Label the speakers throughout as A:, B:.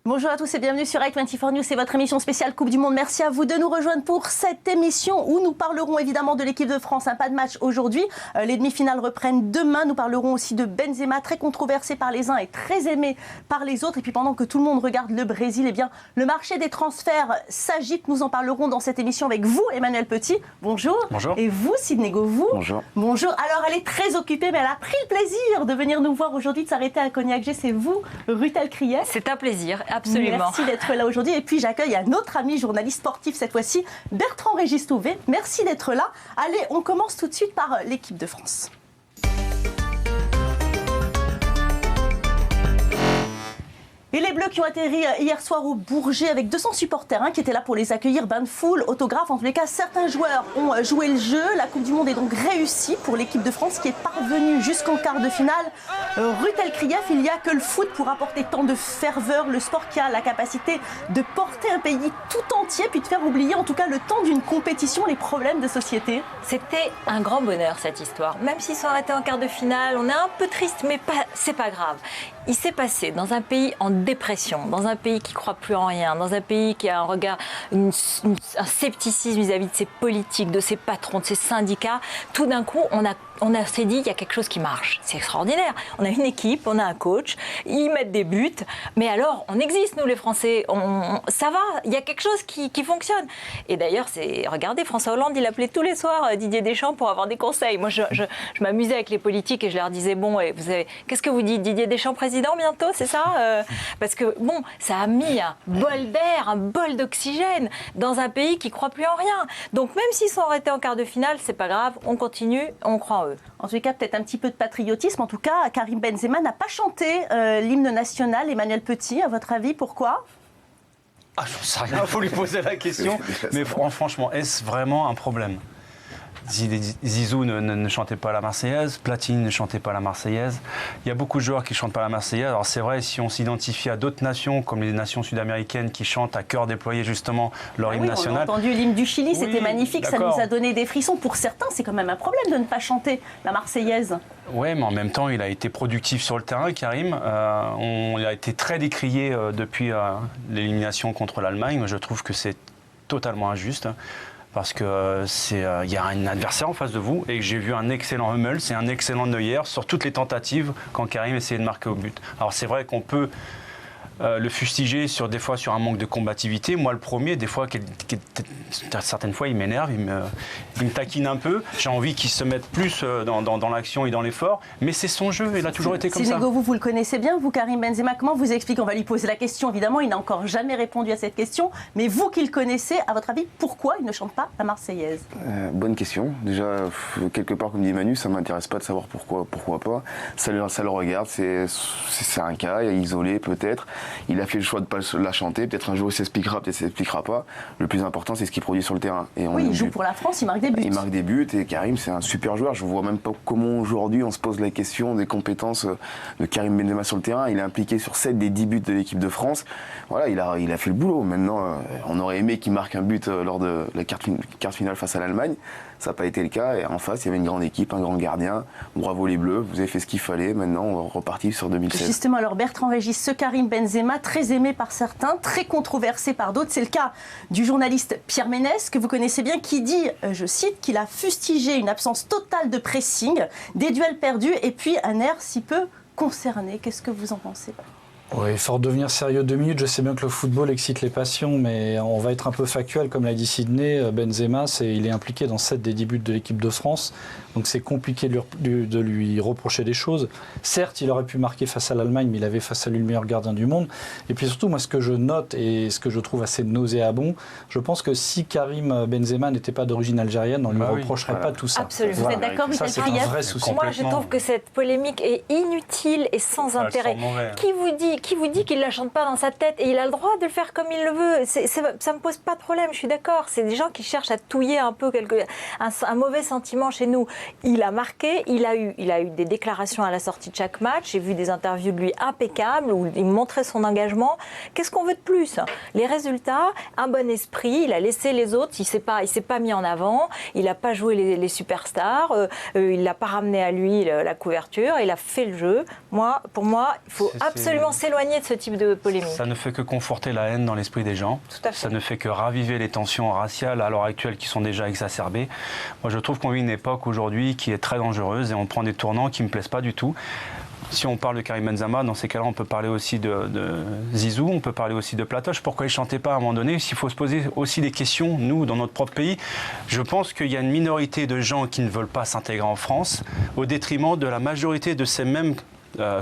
A: Bonjour à tous et bienvenue sur i24 News, c'est votre émission spéciale Coupe du Monde. Merci à vous de nous rejoindre pour cette émission où nous parlerons évidemment de l'équipe de France. Pas de match aujourd'hui, les demi-finales reprennent demain. Nous parlerons aussi de Benzema, très controversé par les uns et très aimé par les autres. Et puis pendant que tout le monde regarde le Brésil, eh bien, le marché des transferts s'agite. Nous en parlerons dans cette émission avec vous, Emmanuel Petit. Bonjour.
B: Bonjour.
A: Et vous, Sidney Govou.
B: Bonjour.
A: Bonjour. Alors elle est très occupée, mais elle a pris le plaisir de venir nous voir aujourd'hui, de s'arrêter à Cognac-G. C'est vous, Rutel Krief.
C: C'est un plaisir. Absolument.
A: Merci d'être là aujourd'hui. Et puis j'accueille un autre ami journaliste sportif cette fois-ci, Bertrand-Régis Touvet. Merci d'être là. Allez, on commence tout de suite par l'équipe de France. Et les Bleus qui ont atterri hier soir au Bourget avec 200 supporters qui étaient là pour les accueillir, bain de foule, autographes. En tous les cas, certains joueurs ont joué le jeu. La Coupe du Monde est donc réussie pour l'équipe de France qui est parvenue jusqu'en quart de finale. Rutel Krief, il n'y a que le foot pour apporter tant de ferveur, le sport qui a la capacité de porter un pays tout entier puis de faire oublier en tout cas le temps d'une compétition les problèmes de société.
C: C'était un grand bonheur cette histoire. Même s'ils sont arrêtés en quart de finale, on est un peu triste, mais c'est pas grave. Il s'est passé dans un pays en dépression, dans un pays qui ne croit plus en rien, dans un pays qui a un regard, un scepticisme vis-à-vis de ses politiques, de ses patrons, de ses syndicats. Tout d'un coup, on s'est dit, il y a quelque chose qui marche. C'est extraordinaire. On a une équipe, on a un coach, ils mettent des buts. Mais alors, on existe, nous les Français. Ça va, il y a quelque chose qui fonctionne. Et d'ailleurs, regardez, François Hollande, il appelait tous les soirs Didier Deschamps pour avoir des conseils. Moi, je m'amusais avec les politiques et je leur disais, bon, qu'est-ce que vous dites, Didier Deschamps président bientôt, c'est ça Parce que, bon, ça a mis un bol d'air, un bol d'oxygène dans un pays qui ne croit plus en rien. Donc, même s'ils sont arrêtés en quart de finale, c'est pas grave, on continue, on croit en eux.
A: En tout cas, peut-être un petit peu de patriotisme. En tout cas, Karim Benzema n'a pas chanté l'hymne national. Emmanuel Petit, à votre avis, pourquoi ?
B: J'en sais rien, il faut lui poser la question. Mais franchement, est-ce vraiment un problème ? Zizou ne chantait pas la Marseillaise, Platini ne chantait pas la Marseillaise. Il y a beaucoup de joueurs qui ne chantent pas la Marseillaise. Alors c'est vrai, si on s'identifie à d'autres nations, comme les nations sud-américaines qui chantent à cœur déployé justement leur hymne national.
A: On a entendu l'hymne du Chili, c'était magnifique, d'accord. Ça nous a donné des frissons. Pour certains, c'est quand même un problème de ne pas chanter la Marseillaise.
B: Oui, mais en même temps, il a été productif sur le terrain, Karim. Il a été très décrié depuis l'élimination contre l'Allemagne. Je trouve que c'est totalement injuste. Parce qu'il y a un adversaire en face de vous et que j'ai vu un excellent Hummels et un excellent Neuer sur toutes les tentatives quand Karim essayait de marquer au but. Alors c'est vrai qu'on peut le fustiger des fois sur un manque de combativité. Moi le premier, des fois, certaines fois il m'énerve, il me taquine un peu. J'ai envie qu'il se mette plus dans l'action et dans l'effort, mais c'est son jeu, il a toujours été comme ça.
A: Sidney Govou, vous le connaissez bien, vous Karim Benzema, comment vous expliquez ? On va lui poser la question évidemment, il n'a encore jamais répondu à cette question, mais vous qui le connaissez, à votre avis, pourquoi il ne chante pas la Marseillaise ?
D: Bonne question. Déjà, quelque part comme dit Manu, ça ne m'intéresse pas de savoir pourquoi pas. Ça le regarde, c'est un cas isolé peut-être. Il a fait le choix de ne pas la chanter. Peut-être un jour il s'expliquera, peut-être il ne s'expliquera pas. Le plus important, c'est ce qu'il produit sur le terrain. Et
A: il joue pour la France, il marque des buts.
D: Il marque des buts et Karim, c'est un super joueur. Je ne vois même pas comment aujourd'hui on se pose la question des compétences de Karim Benzema sur le terrain. Il est impliqué sur 7 des 10 buts de l'équipe de France. Voilà, il a fait le boulot. Maintenant, on aurait aimé qu'il marque un but lors de la quart finale face à l'Allemagne. Ça n'a pas été le cas. Et en face, il y avait une grande équipe, un grand gardien. Bravo les Bleus, vous avez fait ce qu'il fallait. Maintenant, on repartit sur 2016.
A: Justement, alors Bertrand-Régis, ce Karim Benzema, très aimé par certains, très controversé par d'autres. C'est le cas du journaliste Pierre Ménès, que vous connaissez bien, qui dit, je cite, qu'il a fustigé une absence totale de pressing, des duels perdus et puis un air si peu concerné. Qu'est-ce que vous en pensez ?
E: Oui, il faut redevenir sérieux 2 minutes. Je sais bien que le football excite les passions, mais on va être un peu factuel, comme l'a dit Sidney. Benzema, il est impliqué dans 7 des 10 buts de l'équipe de France, donc c'est compliqué de lui reprocher des choses. Certes, il aurait pu marquer face à l'Allemagne, mais il avait face à lui le meilleur gardien du monde. Et puis surtout, moi, ce que je note et ce que je trouve assez nauséabond, je pense que si Karim Benzema n'était pas d'origine algérienne, on ne lui reprocherait pas tout ça.
C: Absolument.
A: Vous êtes d'accord,
E: ça, c'est un vrai souci.
C: Moi, je trouve que cette polémique est inutile et sans intérêt. Qui vous dit qu'il ne la chante pas dans sa tête et il a le droit de le faire comme il le veut. Ça ne me pose pas de problème, je suis d'accord. C'est des gens qui cherchent à touiller un peu un mauvais sentiment chez nous. Il a marqué, il a eu des déclarations à la sortie de chaque match. J'ai vu des interviews de lui impeccables où il montrait son engagement. Qu'est-ce qu'on veut de plus ? Les résultats, un bon esprit, il a laissé les autres, il s'est pas mis en avant, il n'a pas joué les superstars, il n'a pas ramené à lui la couverture, il a fait le jeu. Pour moi, il faut absolument... s'éloigner de ce type de polémique.
B: Ça ne fait que conforter la haine dans l'esprit des gens.
C: Tout à fait.
B: Ça ne fait que raviver les tensions raciales à l'heure actuelle qui sont déjà exacerbées. Moi, je trouve qu'on vit une époque aujourd'hui qui est très dangereuse et on prend des tournants qui ne me plaisent pas du tout. Si on parle de Karim Benzema, dans ces cas-là, on peut parler aussi de Zizou, on peut parler aussi de Platoche. Pourquoi ils ne chantaient pas à un moment donné? S'il faut se poser aussi des questions, nous, dans notre propre pays, je pense qu'il y a une minorité de gens qui ne veulent pas s'intégrer en France, au détriment de la majorité de ces mêmes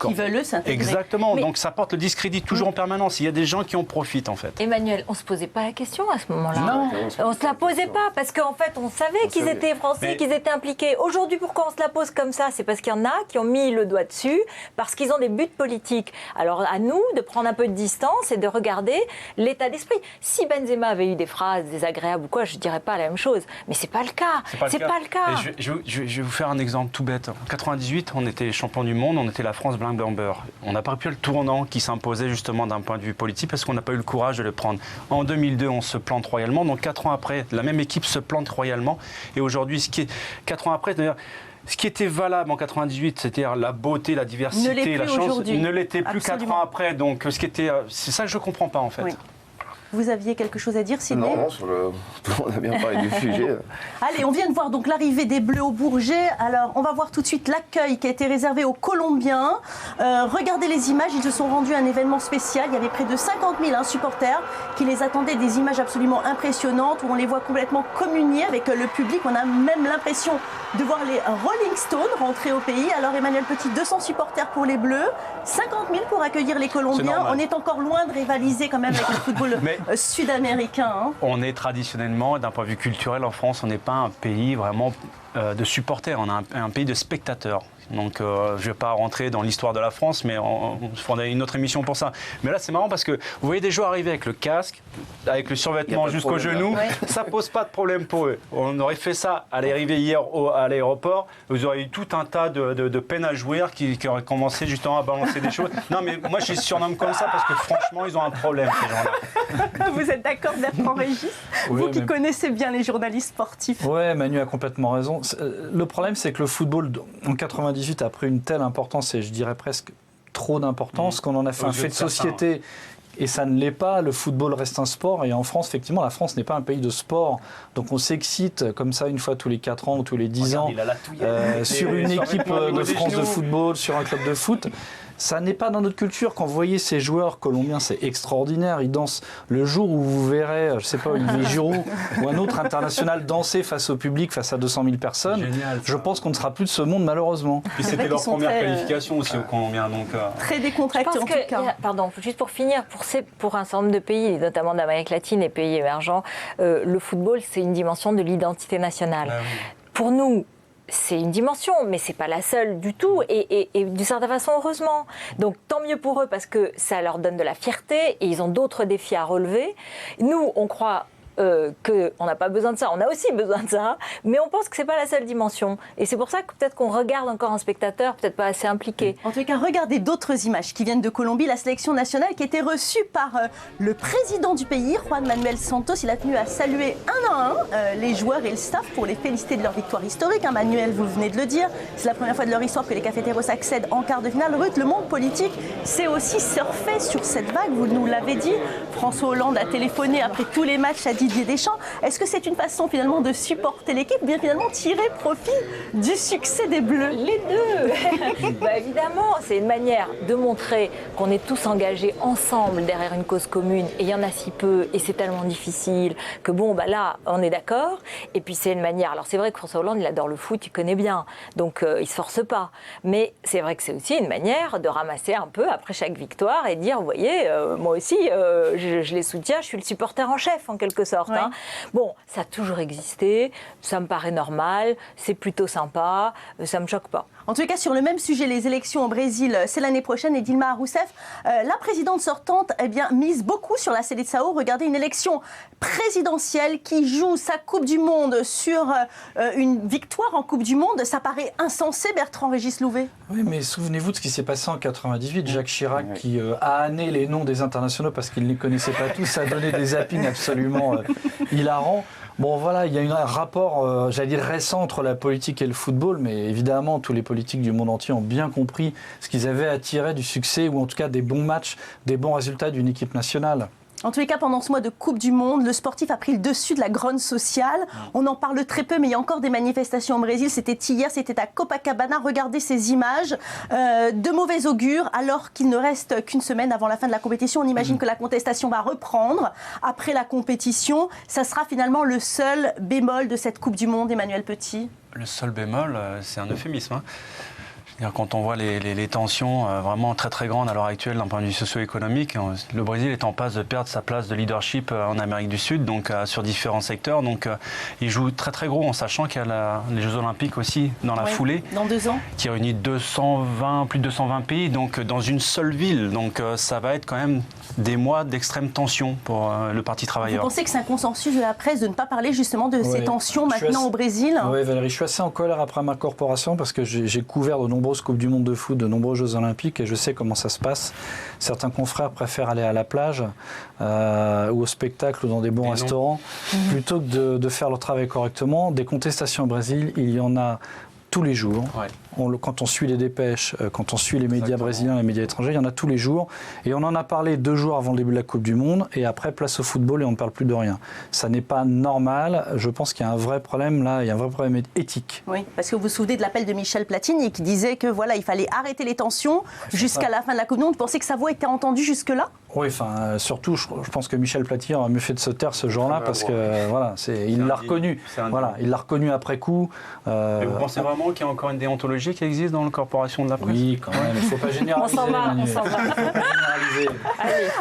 A: qui veulent eux s'intégrer.
B: Exactement, donc ça porte le discrédit toujours en permanence. Il y a des gens qui en profitent en fait.
C: Emmanuel, on ne se posait pas la question à ce moment-là.
E: Non.
C: On ne se la posait pas parce qu'en fait, on savait qu'ils étaient français, qu'ils étaient impliqués. Aujourd'hui, pourquoi on se la pose comme ça? C'est parce qu'il y en a qui ont mis le doigt dessus, parce qu'ils ont des buts politiques. Alors à nous de prendre un peu de distance et de regarder l'état d'esprit. Si Benzema avait eu des phrases désagréables ou quoi, je ne dirais pas la même chose. Mais ce n'est pas le cas. C'est pas le cas.
B: Et je vais vous faire un exemple tout bête. En 98, on était champion du monde, on était la France blanc-blanc-beurre. On n'a pas pu le tournant qui s'imposait justement d'un point de vue politique parce qu'on n'a pas eu le courage de le prendre. En 2002, on se plante royalement. Donc 4 ans après, la même équipe se plante royalement. Et aujourd'hui, 4 ans après, c'est-à-dire, ce qui était valable en 98, c'est-à-dire la beauté, la diversité, la chance, ne l'était plus 4 ans après. Donc c'est ça que je ne comprends pas en fait.
A: Oui. Vous aviez quelque chose à dire, Sidney?
D: Non, on a bien parlé du sujet.
A: Allez, on vient de voir donc l'arrivée des Bleus au Bourget. Alors, on va voir tout de suite l'accueil qui a été réservé aux Colombiens. Regardez les images, ils se sont rendus à un événement spécial. Il y avait près de 50 000 supporters qui les attendaient, des images absolument impressionnantes où on les voit complètement communier avec le public. On a même l'impression de voir les Rolling Stones rentrer au pays. Alors, Emmanuel Petit, 200 supporters pour les Bleus, 50 000 pour accueillir les Colombiens. On est encore loin de rivaliser quand même avec le football sud-américain. Hein.
B: On est traditionnellement, d'un point de vue culturel, en France, on n'est pas un pays vraiment de supporters, on est un pays de spectateurs. Donc je ne vais pas rentrer dans l'histoire de la France, mais on fera une autre émission pour ça. Mais là c'est marrant parce que vous voyez des joueurs arriver avec le casque, avec le survêtement jusqu'au genou, ça ne pose pas de problème pour eux. On aurait fait ça à l'arrivée hier à l'aéroport, vous auriez eu tout un tas de peines à jouer qui auraient commencé justement à balancer des choses. Non mais moi je les surnomme comme ça parce que franchement ils ont un problème ces gens-là.
A: Vous êtes d'accord Bertrand Régis? Vous qui connaissez bien les journalistes sportifs.
E: Oui, Manu a complètement raison. Le problème c'est que le football en 98 a pris une telle importance, et je dirais presque trop d'importance, qu'on en a fait un fait de société, et ça ne l'est pas. Le football reste un sport, et en France, effectivement, la France n'est pas un pays de sport, donc on s'excite comme ça une fois tous les 4 ans ou tous les 10 ans sur une équipe de France de football, sur un club de foot. Ça n'est pas dans notre culture. Quand vous voyez ces joueurs colombiens, c'est extraordinaire. Ils dansent. Le jour où vous verrez, je ne sais pas, Olivier Giroud ou un autre international danser face au public, face à 200 000 personnes, génial, je pense qu'on ne sera plus de ce monde, malheureusement.
B: Et c'était leur première qualification aussi aux Colombiens. Donc,
A: très décontracté en tout cas.
C: Pardon, juste pour finir, pour un certain nombre de pays, notamment d'Amérique latine et pays émergents, le football, c'est une dimension de l'identité nationale. Pour nous, c'est une dimension, mais c'est pas la seule du tout, et d'une certaine façon, heureusement. Donc tant mieux pour eux, parce que ça leur donne de la fierté, et ils ont d'autres défis à relever. Nous, on croit qu'on n'a pas besoin de ça, on a aussi besoin de ça, mais on pense que c'est pas la seule dimension. Et c'est pour ça que peut-être qu'on regarde encore un spectateur peut-être pas assez impliqué.
A: En tout cas, regardez d'autres images qui viennent de Colombie, la sélection nationale qui a été reçue par le président du pays, Juan Manuel Santos. Il a tenu à saluer un à un les joueurs et le staff pour les féliciter de leur victoire historique. Hein, Manuel, vous venez de le dire, c'est la première fois de leur histoire que les Cafeteros accèdent en quart de finale. Ruth, le monde politique s'est aussi surfé sur cette vague, vous nous l'avez dit. François Hollande a téléphoné après tous les matchs à Didier Deschamps. Est-ce que c'est une façon finalement de supporter l'équipe ou bien finalement tirer profit du succès des Bleus?
C: Les deux. Évidemment, c'est une manière de montrer qu'on est tous engagés ensemble derrière une cause commune, et il y en a si peu et c'est tellement difficile que là on est d'accord. Et puis c'est une manière, alors c'est vrai que François Hollande il adore le foot, il connaît bien, donc il se force pas, mais c'est vrai que c'est aussi une manière de ramasser un peu après chaque victoire et dire vous voyez moi aussi je les soutiens, je suis le supporter en chef en quelque sorte. Ouais. Hein. Bon, ça a toujours existé, ça me paraît normal, c'est plutôt sympa, ça me choque pas.
A: En tout cas, sur le même sujet, les élections au Brésil, c'est l'année prochaine. Et Dilma Rousseff, la présidente sortante, mise beaucoup sur la Seleção. Regardez, une élection présidentielle qui joue sa Coupe du Monde sur une victoire en Coupe du Monde. Ça paraît insensé, Bertrand Régis Louvet.
E: Oui, mais souvenez-vous de ce qui s'est passé en 98. Jacques Chirac, qui a hanné les noms des internationaux parce qu'il ne les connaissait pas tous, a donné des zappings absolument hilarants. Bon, voilà, il y a un rapport, récent entre la politique et le football, mais évidemment, tous les politiciens politiques du monde entier ont bien compris ce qu'ils avaient à tirer du succès, ou en tout cas des bons matchs, des bons résultats d'une équipe nationale.
A: En tous les cas, pendant ce mois de Coupe du Monde, le sportif a pris le dessus de la grogne sociale. On en parle très peu, mais il y a encore des manifestations au Brésil. C'était hier, c'était à Copacabana. Regardez ces images de mauvais augure, alors qu'il ne reste qu'une semaine avant la fin de la compétition. On imagine que la contestation va reprendre après la compétition. Ça sera finalement le seul bémol de cette Coupe du Monde, Emmanuel Petit.
B: Le seul bémol, c'est un euphémisme. Hein. Quand on voit les tensions vraiment très très grandes à l'heure actuelle d'un point de vue socio-économique, le Brésil est en passe de perdre sa place de leadership en Amérique du Sud, donc sur différents secteurs. Donc il joue très très gros en sachant qu'il y a les Jeux Olympiques aussi dans la foulée.
A: Dans 2 ans.
B: Qui réunit plus de 220 pays, donc dans une seule ville. Donc ça va être quand même des mois d'extrême tension pour le Parti travailleur.
A: Vous pensez que c'est un consensus de la presse de ne pas parler justement de ces tensions maintenant au Brésil?
E: Oui, Valérie, je suis assez en colère après ma corporation parce que j'ai couvert de nombreuses Coupes du Monde de foot, de nombreux Jeux Olympiques et je sais comment ça se passe. Certains confrères préfèrent aller à la plage ou au spectacle ou dans des bons restaurants plutôt que de faire leur travail correctement. Des contestations au Brésil, il y en a tous les jours.
B: Ouais.
E: Quand on suit les dépêches, quand on suit les médias brésiliens, les médias étrangers, il y en a tous les jours. Et on en a parlé 2 jours avant le début de la Coupe du Monde. Et après, place au football et on ne parle plus de rien. Ça n'est pas normal. Je pense qu'il y a un vrai problème là. Il y a un vrai problème éthique.
A: Oui, parce que vous vous souvenez de l'appel de Michel Platini qui disait que voilà, il fallait arrêter les tensions jusqu'à la fin de la Coupe du Monde. Vous pensez que sa voix était entendue jusque-là?
E: Oui, enfin, surtout, je pense que Michel Platini aurait mieux fait de se taire ce jour-là parce que voilà, il l'a reconnu. Voilà, il l'a reconnu après coup.
B: Et vous pensez vraiment qu'il y a encore une déontologie qui existe dans la corporation de la presse?
E: Oui, quand même. Il ne faut pas généraliser.
C: On s'en va.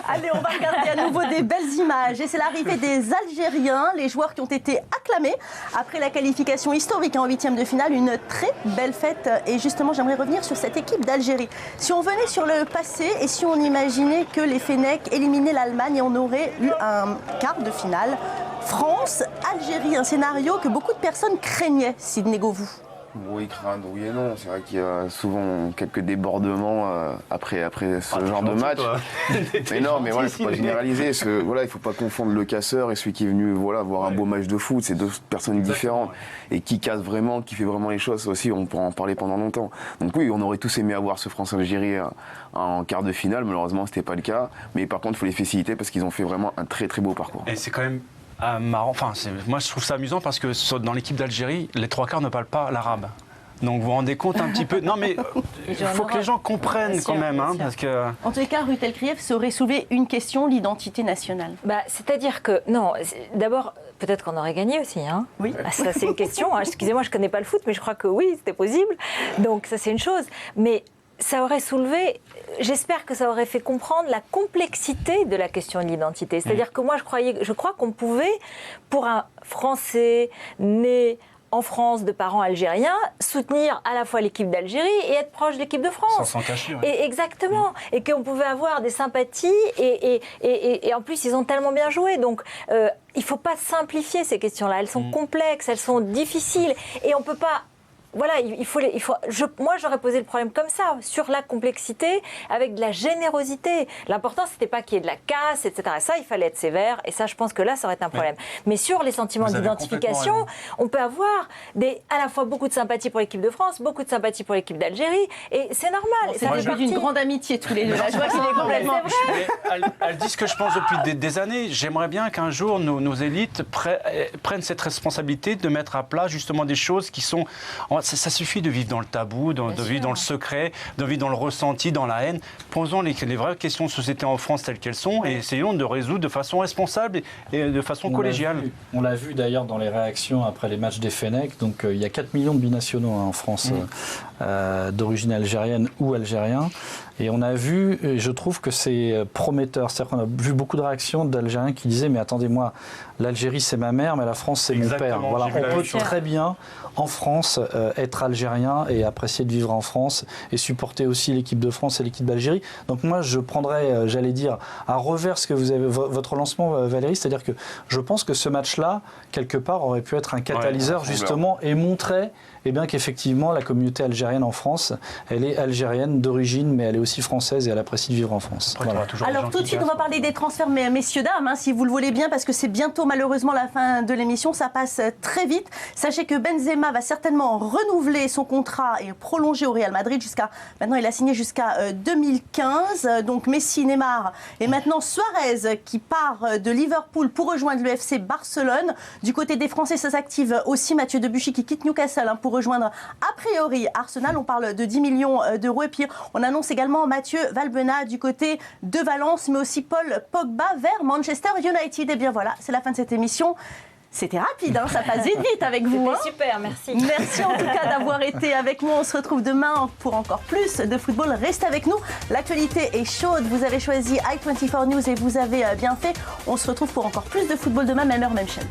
A: Allez, on va regarder à nouveau des belles images. Et c'est l'arrivée des Algériens, les joueurs qui ont été acclamés après la qualification historique en 8e de finale. Une très belle fête. Et justement, j'aimerais revenir sur cette équipe d'Algérie. Si on venait sur le passé et si on imaginait que les Fennecs éliminaient l'Allemagne et on aurait eu un quart de finale France-Algérie, un scénario que beaucoup de personnes craignaient, Sidney Govou.
D: Oui, craindre, oui et non. C'est vrai qu'il y a souvent quelques débordements après ce genre de match. Mais non, mais voilà, il ne faut pas généraliser. Voilà, il ne faut pas confondre le casseur et celui qui est venu voir un beau match de foot. C'est 2 personnes différentes. Et qui casse vraiment, qui fait vraiment les choses aussi, on pourra en parler pendant longtemps. Donc oui, on aurait tous aimé avoir ce France-Algérie en quart de finale. Malheureusement, ce n'était pas le cas. Mais par contre, il faut les féliciter parce qu'ils ont fait vraiment un très très beau parcours.
B: Et c'est quand même marrant. Enfin, moi, je trouve ça amusant parce que dans l'équipe d'Algérie, les 3/4 ne parlent pas l'arabe. Donc vous vous rendez compte un petit peu. Non mais il faut que les gens comprennent quand même, hein, parce que.
A: En tous les cas, Ruth Elkrief saurait soulever une question, l'identité nationale.
C: C'est-à-dire que non, d'abord. Peut-être qu'on aurait gagné aussi. Hein.
A: Oui.
C: Ça, c'est une question. Excusez-moi, je ne connais pas le foot, mais je crois que oui, c'était possible. Donc, ça, c'est une chose. Mais ça aurait soulevé, j'espère que ça aurait fait comprendre la complexité de la question de l'identité. C'est-à-dire que moi, je crois qu'on pouvait, pour un Français né en France de parents algériens, soutenir à la fois l'équipe d'Algérie et être proche de l'équipe de France.
B: Sans s'en cacher, oui.
C: Et exactement. Et qu'on pouvait avoir des sympathies et en plus, ils ont tellement bien joué. Donc, il ne faut pas simplifier ces questions-là. Elles sont complexes, elles sont difficiles et on ne peut pas... Voilà, moi j'aurais posé le problème comme ça, sur la complexité, avec de la générosité. L'important, c'était pas qu'il y ait de la casse, etc. Et ça, il fallait être sévère, et ça, je pense que là, ça aurait été un problème. Mais sur les sentiments d'identification, on peut avoir à la fois beaucoup de sympathie pour l'équipe de France, beaucoup de sympathie pour l'équipe d'Algérie, et c'est normal.
A: C'est le début d'une grande amitié tous les deux. Là, je vois qu'il est complètement...
B: Elles disent ce que je pense depuis des années. J'aimerais bien qu'un jour, nos élites prennent cette responsabilité de mettre à plat justement des choses qui sont... Ça suffit de vivre dans le tabou, de vivre dans le secret, de vivre dans le ressenti, dans la haine. Posons les vraies questions de société en France telles qu'elles sont et essayons de résoudre de façon responsable et de façon collégiale.
E: On l'a vu d'ailleurs dans les réactions après les matchs des Fennecs. Donc il y a 4 millions de binationaux en France d'origine algérienne ou algérien. Et on a vu, et je trouve que c'est prometteur. C'est-à-dire qu'on a vu beaucoup de réactions d'Algériens qui disaient « Mais attendez-moi, l'Algérie c'est ma mère, mais la France c'est mon père. » Voilà, on peut très bien, en France, être algérien et apprécier de vivre en France et supporter aussi l'équipe de France et l'équipe d'Algérie. Donc moi, je prendrais, j'allais dire, à revers ce que vous avez, votre lancement, Valérie, c'est-à-dire que je pense que ce match-là, quelque part, aurait pu être un catalyseur, justement, et montrer qu'effectivement, la communauté algérienne en France, elle est algérienne d'origine, mais elle est aussi française et elle apprécie de vivre en France.
A: Voilà. Alors tout de suite, on va parler des transferts, messieurs, dames, si vous le voulez bien, parce que c'est bientôt malheureusement la fin de l'émission, ça passe très vite. Sachez que Benzema va certainement renouvelé son contrat et prolongé au Real Madrid jusqu'à maintenant. Il a signé jusqu'à 2015. Donc Messi, Neymar et maintenant Suarez qui part de Liverpool pour rejoindre le FC Barcelone. Du côté des Français, ça s'active aussi. Mathieu Debuchy qui quitte Newcastle pour rejoindre a priori Arsenal. On parle de 10 millions d'euros. Et puis on annonce également Mathieu Valbuena du côté de Valence, mais aussi Paul Pogba vers Manchester United. Et bien voilà, c'est la fin de cette émission. C'était rapide, ça passe vite avec vous.
C: C'était super, merci.
A: Merci en tout cas d'avoir été avec moi. On se retrouve demain pour encore plus de football. Restez avec nous. L'actualité est chaude. Vous avez choisi i24 News et vous avez bien fait. On se retrouve pour encore plus de football demain, même heure, même chaîne.